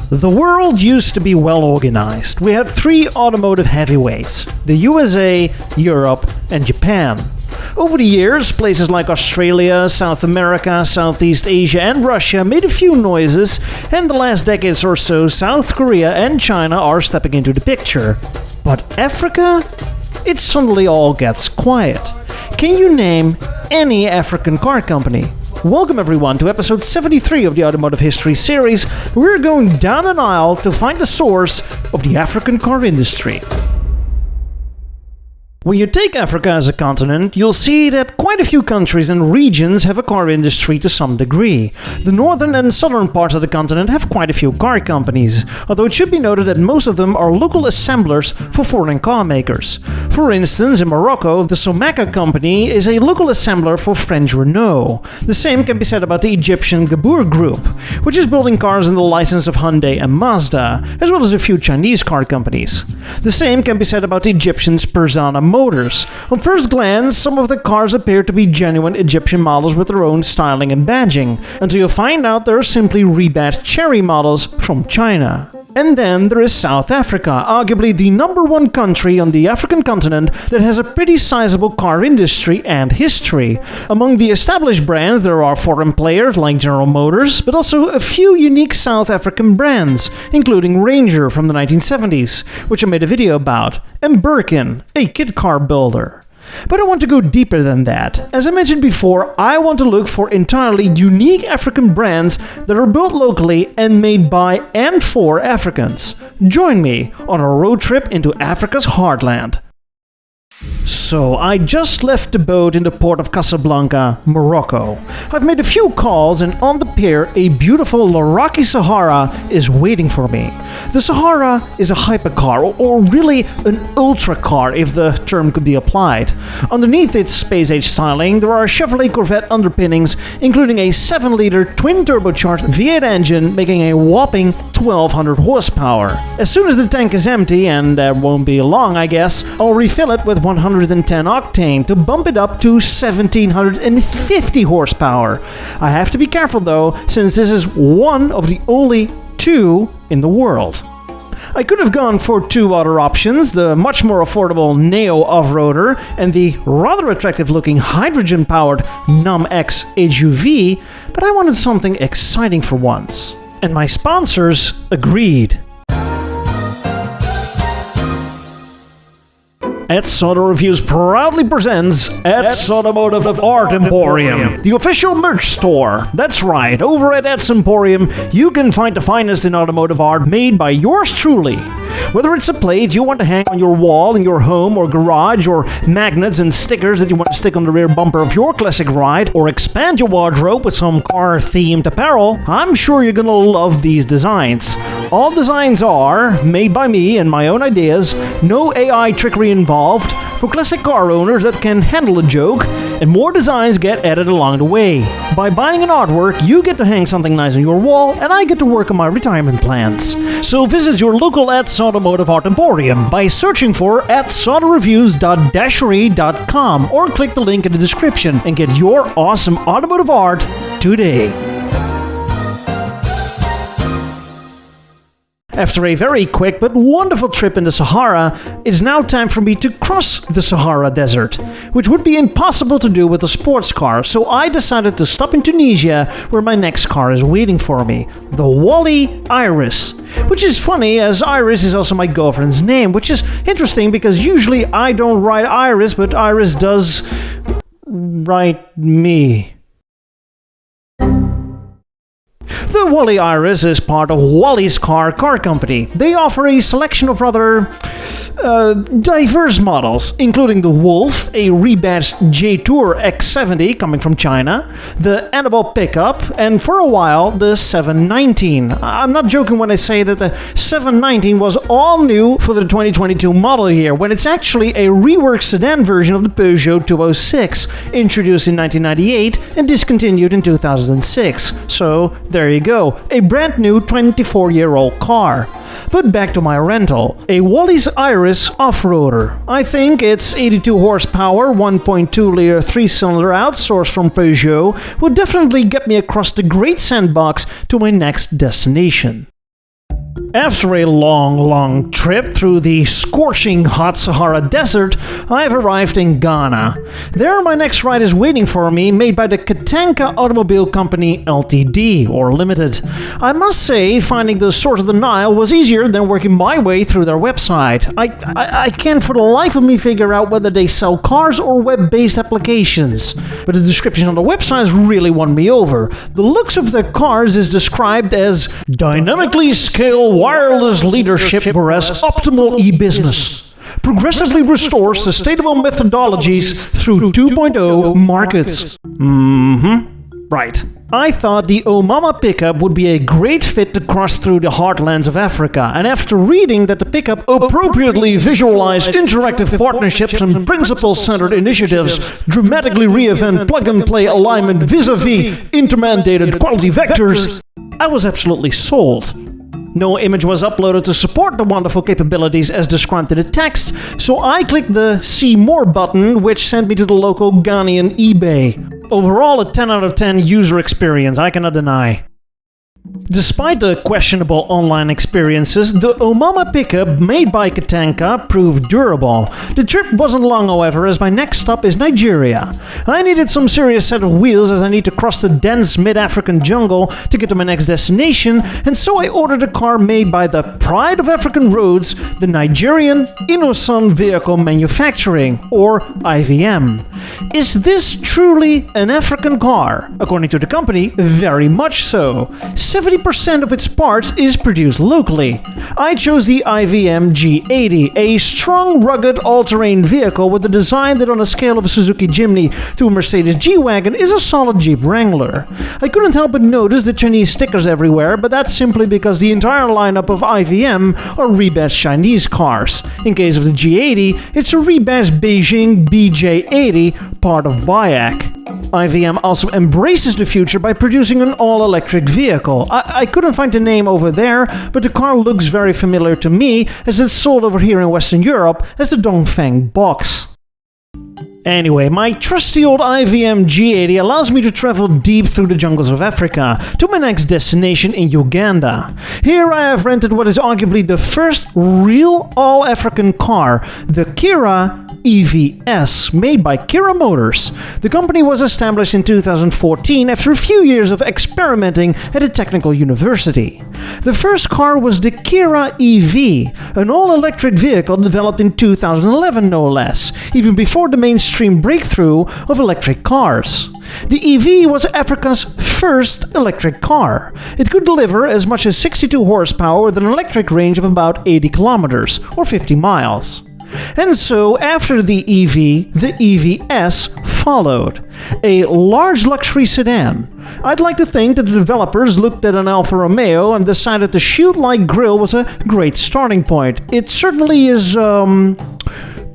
The world used to be well organized. We had three automotive heavyweights: the USA, Europe, and Japan. Over the years, places like Australia, South America, Southeast Asia, and Russia made a few noises, and the last decades or so, South Korea and China are stepping into the picture. But Africa? It suddenly all gets quiet. Can you name any African car company? Welcome everyone to episode 73 of the Automotive History series. We're going down an aisle to find the source of the African car industry. When you take Africa as a continent, you'll see that quite a few countries and regions have a car industry to some degree. The northern and southern parts of the continent have quite a few car companies, although it should be noted that most of them are local assemblers for foreign car makers. For instance, in Morocco, the Somaka company is a local assembler for French Renault. The same can be said about the Egyptian Gabur Group, which is building cars under the license of Hyundai and Mazda, as well as a few Chinese car companies. The same can be said about the Egyptian Persana Motors. On first glance, some of the cars appear to be genuine Egyptian models with their own styling and badging, until you find out they're simply rebadged cherry models from China. And then there is South Africa, arguably the number one country on the African continent that has a pretty sizable car industry and history. Among the established brands, there are foreign players like General Motors, but also a few unique South African brands, including Ranger from the 1970s, which I made a video about, and Birkin, a kit car builder. But I want to go deeper than that. As I mentioned before, I want to look for entirely unique African brands that are built locally and made by and for Africans. Join me on a road trip into Africa's heartland. So, I just left the boat in the port of Casablanca, Morocco. I've made a few calls, and on the pier, a beautiful Laraki Sahara is waiting for me. The Sahara is a hypercar, or really an ultra car, if the term could be applied. Underneath its space-age styling, there are Chevrolet Corvette underpinnings, including a 7-liter twin-turbocharged V8 engine, making a whopping 1200 horsepower. As soon as the tank is empty, and that won't be long, I guess, I'll refill it with 110 octane to bump it up to 1750 horsepower. I have to be careful though, since this is one of the only two in the world. I could have gone for two other options, the much more affordable Neo off-roader and the rather attractive looking hydrogen-powered NUM-X HUV, but I wanted something exciting for once. And my sponsors agreed. edsautoreviews proudly presents Automotive Art Emporium, the official merch store. That's right, over at Eds Emporium, you can find the finest in automotive art made by yours truly. Whether it's a plate you want to hang on your wall in your home or garage, or magnets and stickers that you want to stick on the rear bumper of your classic ride, or expand your wardrobe with some car-themed apparel, I'm sure you're gonna love these designs. All designs are made by me and my own ideas, no AI trickery involved, for classic car owners that can handle a joke, and more designs get added along the way. By buying an artwork, you get to hang something nice on your wall, and I get to work on my retirement plans. So visit your local Eds Automotive Art Emporium by searching for edsautoreviews.dashery.com or click the link in the description and get your awesome automotive art today. After a very quick but wonderful trip in the Sahara, it's now time for me to cross the Sahara Desert, which would be impossible to do with a sports car, so I decided to stop in Tunisia, where my next car is waiting for me, the Wally Iris. Which is funny, as Iris is also my girlfriend's name, which is interesting because usually I don't write Iris, but Iris does write me. The Wally Iris is part of Wallyscar car company. They offer a selection of rather diverse models, including the Wolf, a rebadged J-Tour X70 coming from China, the Annabelle pickup, and for a while, the 719. I'm not joking when I say that the 719 was all new for the 2022 model year, when it's actually a reworked sedan version of the Peugeot 206, introduced in 1998 and discontinued in 2006. So, there you go, a brand new 24-year-old car. But back to my rental, a Wallys Iris off-roader. I think its 82 horsepower, 1.2-liter 3-cylinder outsourced from Peugeot would definitely get me across the Great Sandbox to my next destination. After a long trip through the scorching hot Sahara Desert, I've arrived in Ghana. There my next ride is waiting for me, made by the Katanka Automobile Company Ltd. or Limited. I must say, finding the source of the Nile was easier than working my way through their website. I can't for the life of me figure out whether they sell cars or web-based applications. But the description on the website really won me over. The looks of the cars is described as dynamically scale wireless leadership whereas optimal e-business. Progressively restore sustainable methodologies through 2.0 markets. Right. I thought the Omama pickup would be a great fit to cross through the heartlands of Africa, and after reading that the pickup appropriately visualized interactive partnerships and principle-centered initiatives, dramatically reinvent plug-and-play alignment vis-a-vis intermandated quality vectors, I was absolutely sold. No image was uploaded to support the wonderful capabilities as described in the text, so I clicked the See More button, which sent me to the local Ghanaian eBay. Overall, a 10 out of 10 user experience, I cannot deny. Despite the questionable online experiences, the Omama pickup made by Katanka proved durable. The trip wasn't long, however, as my next stop is Nigeria. I needed some serious set of wheels as I need to cross the dense mid-African jungle to get to my next destination, and so I ordered a car made by the pride of African roads, the Nigerian Innoson Vehicle Manufacturing, or IVM. Is this truly an African car? According to the company, very much so. 70% of its parts is produced locally. I chose the IVM G80, a strong, rugged, all-terrain vehicle with a design that on a scale of a Suzuki Jimny to a Mercedes G-Wagon is a solid Jeep Wrangler. I couldn't help but notice the Chinese stickers everywhere, but that's simply because the entire lineup of IVM are rebadged Chinese cars. In case of the G80, it's a rebadged Beijing BJ80, part of Bayak. IVM also embraces the future by producing an all-electric vehicle. I couldn't find the name over there, but the car looks very familiar to me as it's sold over here in Western Europe as the Dongfeng box. Anyway, my trusty old IVM G80 allows me to travel deep through the jungles of Africa to my next destination in Uganda. Here I have rented what is arguably the first real all-African car, the Kiira EVS, made by Kiira Motors. The company was established in 2014 after a few years of experimenting at a technical university. The first car was the Kiira EV, an all-electric vehicle developed in 2011 no less, even before the mainstream breakthrough of electric cars. The EV was Africa's first electric car. It could deliver as much as 62 horsepower with an electric range of about 80 kilometers, or 50 miles. And so, after the EV, the EVS followed. A large luxury sedan. I'd like to think that the developers looked at an Alfa Romeo and decided the chute-like grille was a great starting point. It certainly is,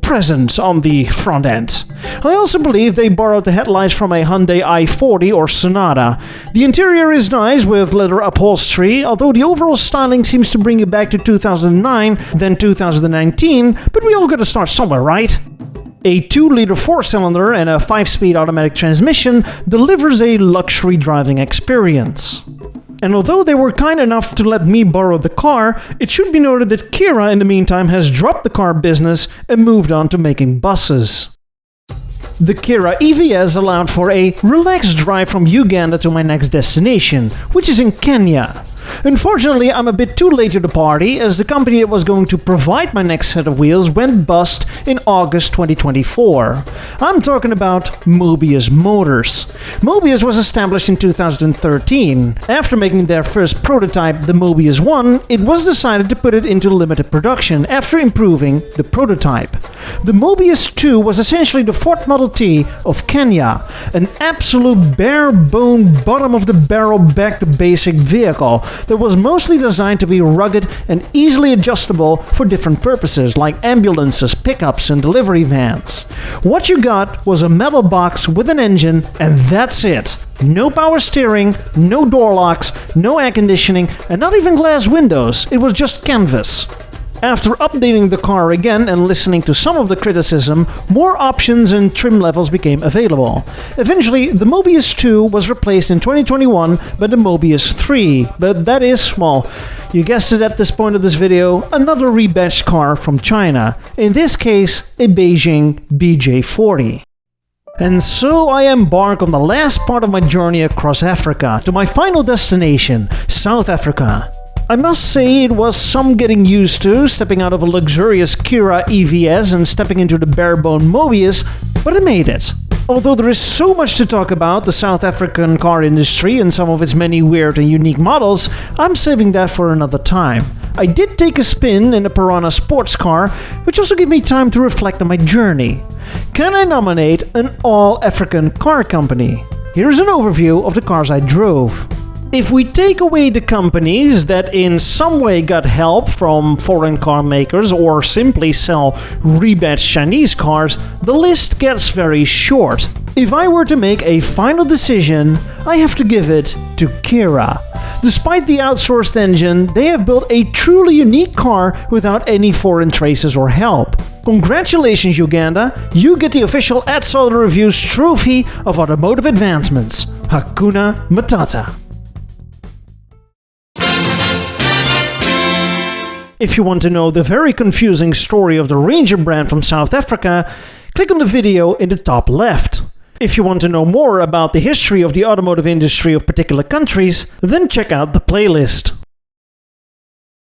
present on the front end. I also believe they borrowed the headlights from a Hyundai i40 or Sonata. The interior is nice with leather upholstery, although the overall styling seems to bring you back to 2009, then 2019, but we all gotta start somewhere, right? A 2-liter 4-cylinder and a 5-speed automatic transmission delivers a luxury driving experience. And although they were kind enough to let me borrow the car, it should be noted that Kiira in the meantime has dropped the car business and moved on to making buses. The Kiira EVS allowed for a relaxed drive from Uganda to my next destination, which is in Kenya. Unfortunately, I'm a bit too late to the party, as the company that was going to provide my next set of wheels went bust in August 2024. I'm talking about Mobius Motors. Mobius was established in 2013. After making their first prototype, the Mobius 1, it was decided to put it into limited production after improving the prototype. The Mobius 2 was essentially the Ford Model T of Kenya, an absolute bare-bone, bottom-of-the-barrel back-to-basic vehicle that was mostly designed to be rugged and easily adjustable for different purposes like ambulances, pickups, and delivery vans. What you got was a metal box with an engine, and that's it. No power steering, no door locks, no air conditioning, and not even glass windows. It was just canvas. After updating the car again and listening to some of the criticism, more options and trim levels became available. Eventually, the Mobius 2 was replaced in 2021 by the Mobius 3, but that is, well, you guessed it at this point of this video, another rebadged car from China, in this case a Beijing BJ40. And so I embark on the last part of my journey across Africa, to my final destination, South Africa. I must say it was some getting used to, stepping out of a luxurious Kiira EVS and stepping into the bare-bone Mobius, but I made it. Although there is so much to talk about the South African car industry and some of its many weird and unique models, I'm saving that for another time. I did take a spin in a Piranha sports car, which also gave me time to reflect on my journey. Can I nominate an all-African car company? Here's an overview of the cars I drove. If we take away the companies that in some way got help from foreign car makers or simply sell rebadged Chinese cars, the list gets very short. If I were to make a final decision, I have to give it to Kiira. Despite the outsourced engine, they have built a truly unique car without any foreign traces or help. Congratulations, Uganda! You get the official edsautoreviews trophy of automotive advancements. Hakuna Matata. If you want to know the very confusing story of the Ranger brand from South Africa, click on the video in the top left. If you want to know more about the history of the automotive industry of particular countries, then check out the playlist.